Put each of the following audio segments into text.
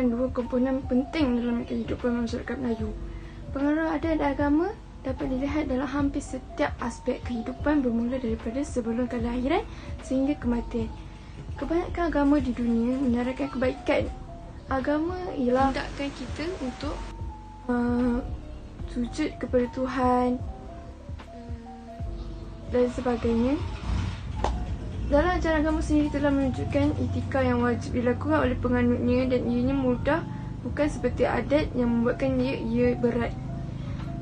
merupakan dua komponen penting dalam kehidupan masyarakat Melayu. Pengaruh adat dan agama dapat dilihat dalam hampir setiap aspek kehidupan bermula daripada sebelum kelahiran sehingga kematian. Kebanyakan agama di dunia menyarankan kebaikan. Agama ialah hendakkan kita untuk sujud kepada Tuhan dan sebagainya. Dalam ajaran agama sendiri telah menunjukkan etika yang wajib dilakukan oleh penganutnya dan ianya mudah, bukan seperti adat yang membuatkan ia berat.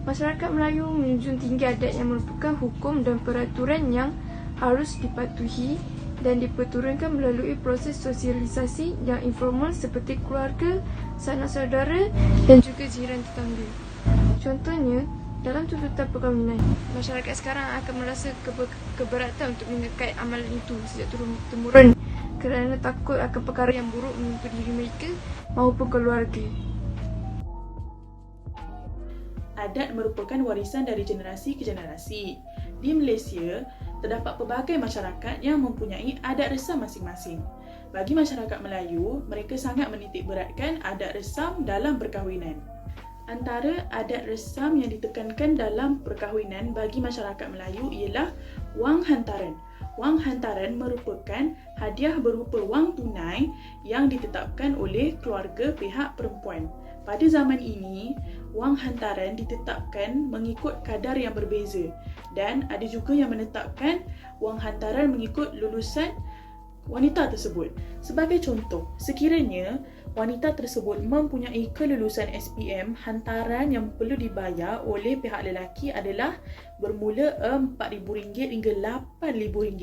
Masyarakat Melayu menjunjung tinggi adat yang merupakan hukum dan peraturan yang harus dipatuhi dan diperturunkan melalui proses sosialisasi yang informal seperti keluarga, sanak saudara dan juga jiran tetangga. Contohnya, dalam tuntutan perkahwinan, masyarakat sekarang akan merasa keberatan untuk mengikat amalan itu sejak turun-temurun kerana takut akan perkara yang buruk menimpa diri mereka maupun keluarga. Adat merupakan warisan dari generasi ke generasi. Di Malaysia, terdapat pelbagai masyarakat yang mempunyai adat resam masing-masing. Bagi masyarakat Melayu, mereka sangat menitik beratkan adat resam dalam perkahwinan. Antara adat resam yang ditekankan dalam perkahwinan bagi masyarakat Melayu ialah wang hantaran. Wang hantaran merupakan hadiah berupa wang tunai yang ditetapkan oleh keluarga pihak perempuan. Pada zaman ini, wang hantaran ditetapkan mengikut kadar yang berbeza dan ada juga yang menetapkan wang hantaran mengikut lulusan wanita tersebut. Sebagai contoh, sekiranya wanita tersebut mempunyai kelulusan SPM, hantaran yang perlu dibayar oleh pihak lelaki adalah bermula RM4,000 hingga RM8,000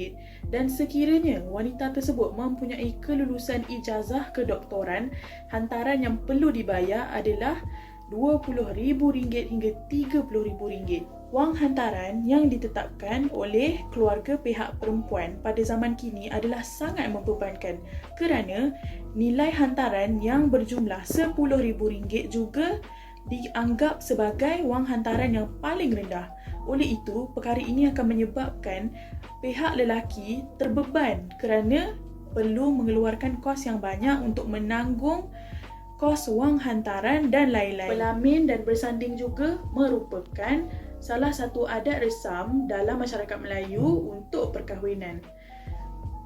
dan sekiranya wanita tersebut mempunyai kelulusan ijazah kedoktoran, hantaran yang perlu dibayar adalah RM20,000 hingga RM30,000. Wang hantaran yang ditetapkan oleh keluarga pihak perempuan pada zaman kini adalah sangat membebankan kerana nilai hantaran yang berjumlah RM10,000 juga dianggap sebagai wang hantaran yang paling rendah. Oleh itu, perkara ini akan menyebabkan pihak lelaki terbeban kerana perlu mengeluarkan kos yang banyak untuk menanggung kos wang hantaran dan lain-lain. Pelamin dan bersanding juga merupakan salah satu adat resam dalam masyarakat Melayu untuk perkahwinan.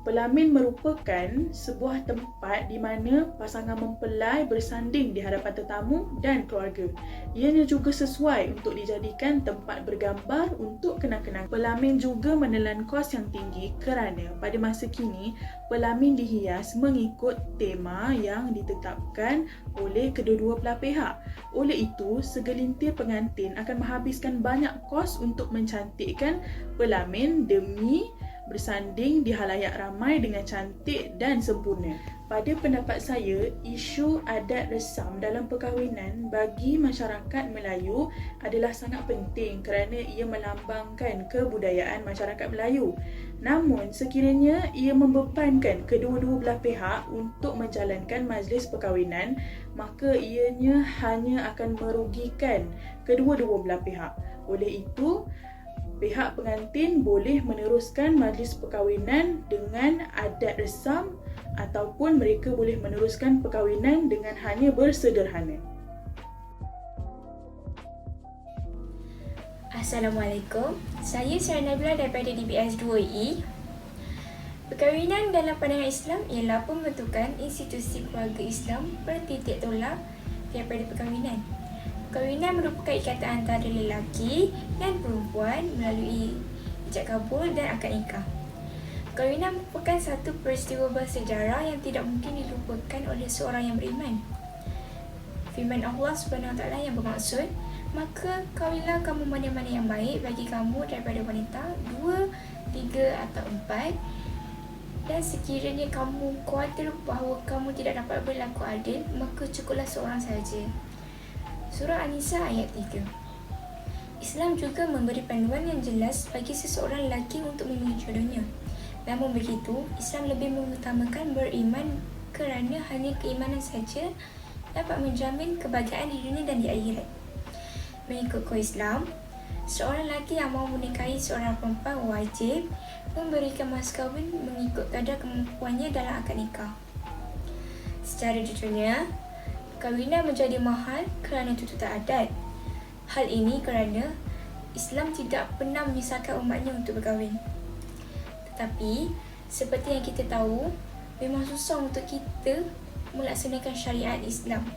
Pelamin merupakan sebuah tempat di mana pasangan mempelai bersanding di hadapan tetamu dan keluarga. Ianya juga sesuai untuk dijadikan tempat bergambar untuk kenang-kenang. Pelamin juga menelan kos yang tinggi kerana pada masa kini pelamin dihias mengikut tema yang ditetapkan oleh kedua-dua belah pihak. Oleh itu, segelintir pengantin akan menghabiskan banyak kos untuk mencantikkan pelamin demi bersanding di halayak ramai dengan cantik dan sempurna. Pada pendapat saya, isu adat resam dalam perkahwinan bagi masyarakat Melayu adalah sangat penting kerana ia melambangkan kebudayaan masyarakat Melayu. Namun, sekiranya ia membebankan kedua-dua belah pihak untuk menjalankan majlis perkahwinan, maka ianya hanya akan merugikan kedua-dua belah pihak. Oleh itu, pihak pengantin boleh meneruskan majlis perkahwinan dengan adat resam ataupun mereka boleh meneruskan perkahwinan dengan hanya bersederhana. Assalamualaikum, saya Sarah Nabila daripada DBS 2E. Perkahwinan dalam pandangan Islam ialah pembentukan institusi keluarga Islam bertitik tolak daripada perkahwinan. Perkahwinan merupakan ikatan antara lelaki dan perempuan melalui ijab kabul dan akad nikah. Perkahwinan merupakan satu peristiwa bersejarah yang tidak mungkin dilupakan oleh seorang yang beriman. Firman Allah SWT yang bermaksud, maka kawinlah kamu mana-mana yang baik bagi kamu daripada wanita 2, 3 atau 4, dan sekiranya kamu khawatir bahawa kamu tidak dapat berlaku adil, maka cukuplah seorang saja. Surah An-Nisa ayat 3. Islam juga memberi panduan yang jelas bagi seseorang lelaki untuk memilih jodohnya. Namun begitu, Islam lebih mengutamakan beriman kerana hanya keimanan saja dapat menjamin kebahagiaan di dunia dan di akhirat. Mengikut kod Islam, seorang lelaki yang mahu menikahi seorang perempuan wajib memberikan mas kahwin mengikut kadar kemampuannya dalam akad nikah. Secara jujurnya, Perkahwinan menjadi mahal kerana tuntutan adat. Hal ini kerana Islam tidak pernah menyusahkan umatnya untuk berkahwin. Tetapi, seperti yang kita tahu, memang susah untuk kita melaksanakan syariat Islam.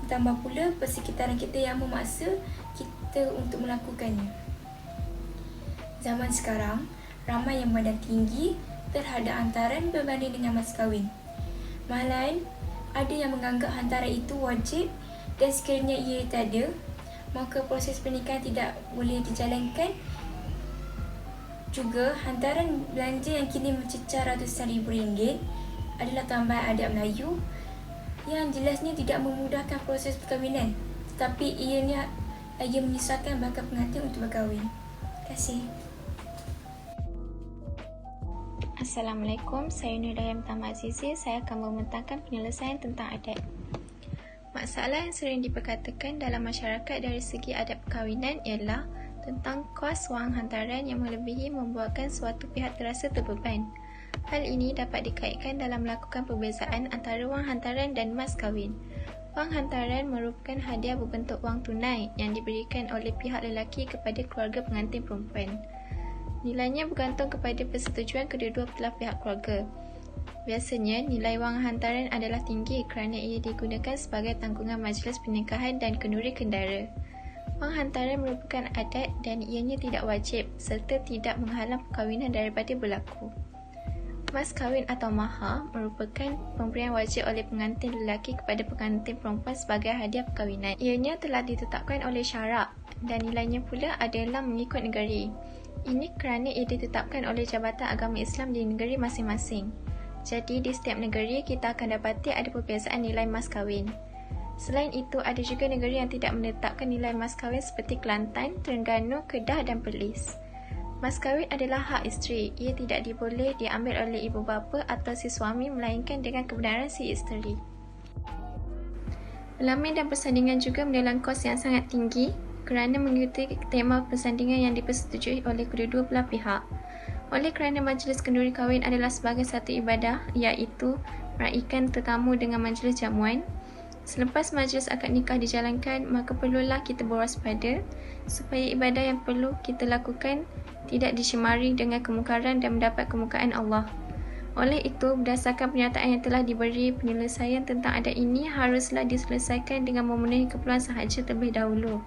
Ditambah pula persekitaran kita yang memaksa kita untuk melakukannya. Zaman sekarang, ramai yang memandang tinggi terhadap hantaran berbanding dengan mas kahwin. Malahan, ada yang menganggap hantaran itu wajib dan sekiranya ia tiada, maka proses pernikahan tidak boleh dijalankan. Juga, hantaran belanja yang kini mencecah ratusan ribu ringgit adalah tambahan adat Melayu yang jelasnya tidak memudahkan proses perkahwinan, tetapi ianya lagi menyusahkan bakal pengantin untuk berkahwin. Terima kasih. Assalamualaikum, saya Nur Dayam Tamat Azizi. Saya akan membentangkan penyelesaian tentang adat. Masalah yang sering diperkatakan dalam masyarakat dari segi adat perkahwinan ialah tentang kos wang hantaran yang melebihi membuatkan suatu pihak terasa terbeban. Hal ini dapat dikaitkan dalam melakukan perbezaan antara wang hantaran dan mas kahwin. Wang hantaran merupakan hadiah berbentuk wang tunai yang diberikan oleh pihak lelaki kepada keluarga pengantin perempuan. Nilainya bergantung kepada persetujuan kedua-dua belah pihak keluarga. Biasanya, nilai wang hantaran adalah tinggi kerana ia digunakan sebagai tanggungan majlis pernikahan dan kenduri kendara. Wang hantaran merupakan adat dan ianya tidak wajib serta tidak menghalang perkahwinan daripada berlaku. Mas kahwin atau mahar merupakan pemberian wajib oleh pengantin lelaki kepada pengantin perempuan sebagai hadiah perkahwinan. Ianya telah ditetapkan oleh syarak dan nilainya pula adalah mengikut negeri. Ini kerana ia ditetapkan oleh Jabatan Agama Islam di negeri masing-masing. Jadi, di setiap negeri kita akan dapati ada perbezaan nilai mas kahwin. Selain itu, ada juga negeri yang tidak menetapkan nilai mas kahwin seperti Kelantan, Terengganu, Kedah dan Perlis. Mas kahwin adalah hak isteri. Ia tidak boleh diambil oleh ibu bapa atau si suami melainkan dengan kebenaran si isteri. Pelamin dan persandingan juga menelan kos yang sangat tinggi kerana mengikuti tema persandingan yang dipersetujui oleh kedua-dua belah pihak. Oleh kerana majlis kenduri kahwin adalah sebagai satu ibadah, iaitu meraihkan tetamu dengan majlis jamuan. Selepas majlis akad nikah dijalankan, maka perlulah kita berwaspada supaya ibadah yang perlu kita lakukan tidak dicemari dengan kemungkaran dan mendapat kemurkaan Allah. Oleh itu, berdasarkan pernyataan yang telah diberi, penyelesaian tentang adat ini haruslah diselesaikan dengan memenuhi keperluan sahaja terlebih dahulu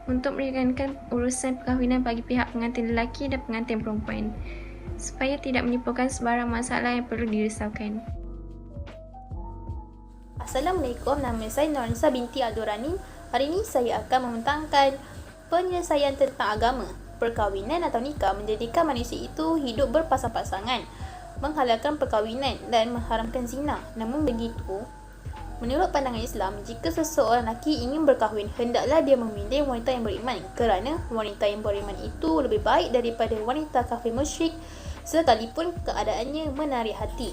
untuk meringankan urusan perkahwinan bagi pihak pengantin lelaki dan pengantin perempuan, supaya tidak menimbulkan sebarang masalah yang perlu dirisaukan. Assalamualaikum, nama saya Nurhanisa binti Abdul Rahim. Hari ini saya akan membentangkan penyelesaian tentang agama. Perkahwinan atau nikah menjadikan manusia itu hidup berpasang-pasangan, menghalalkan perkahwinan dan mengharamkan zina. Namun begitu, menurut pandangan Islam, jika seseorang lelaki ingin berkahwin, hendaklah dia memilih wanita yang beriman kerana wanita yang beriman itu lebih baik daripada wanita kafir musyrik sekalipun keadaannya menarik hati.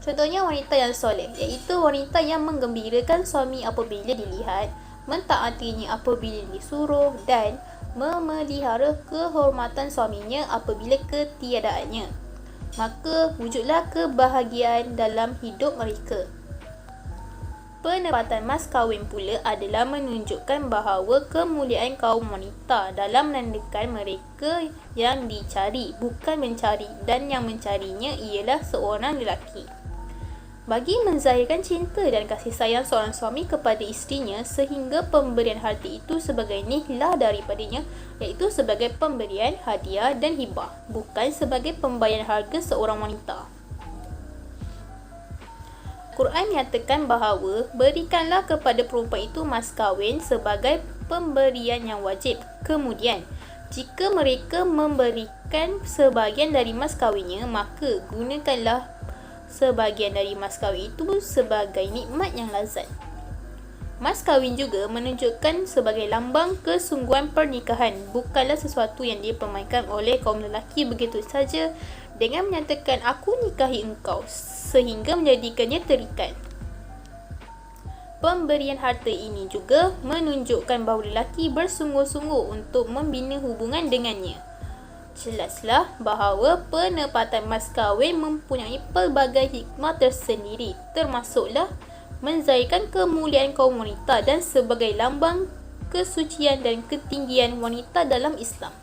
Contohnya wanita yang soleh, iaitu wanita yang menggembirakan suami apabila dilihat, mentaatinya apabila disuruh dan memelihara kehormatan suaminya apabila ketiadaannya. Maka wujudlah kebahagiaan dalam hidup mereka. Penempatan mas kahwin pula adalah menunjukkan bahawa kemuliaan kaum wanita dalam menandakan mereka yang dicari, bukan mencari, dan yang mencarinya ialah seorang lelaki. Bagi menzahirkan cinta dan kasih sayang seorang suami kepada isterinya sehingga pemberian harta itu sebagai nihlah daripadanya, iaitu sebagai pemberian hadiah dan hibah, bukan sebagai pembayaran harga seorang wanita. Quran menyatakan bahawa berikanlah kepada perempuan itu mas kahwin sebagai pemberian yang wajib. Kemudian, jika mereka memberikan sebahagian dari mas kahwinnya, maka gunakanlah sebahagian dari mas kahwin itu sebagai nikmat yang lazat. Mas kahwin juga menunjukkan sebagai lambang kesungguhan pernikahan, bukanlah sesuatu yang dipermainkan oleh kaum lelaki begitu saja dengan menyatakan aku nikahi engkau sehingga menjadikannya terikat. Pemberian harta ini juga menunjukkan bahawa lelaki bersungguh-sungguh untuk membina hubungan dengannya. Jelaslah bahawa penempatan mas kahwin mempunyai pelbagai hikmah tersendiri, termasuklah menzahirkan kemuliaan kaum wanita dan sebagai lambang kesucian dan ketinggian wanita dalam Islam.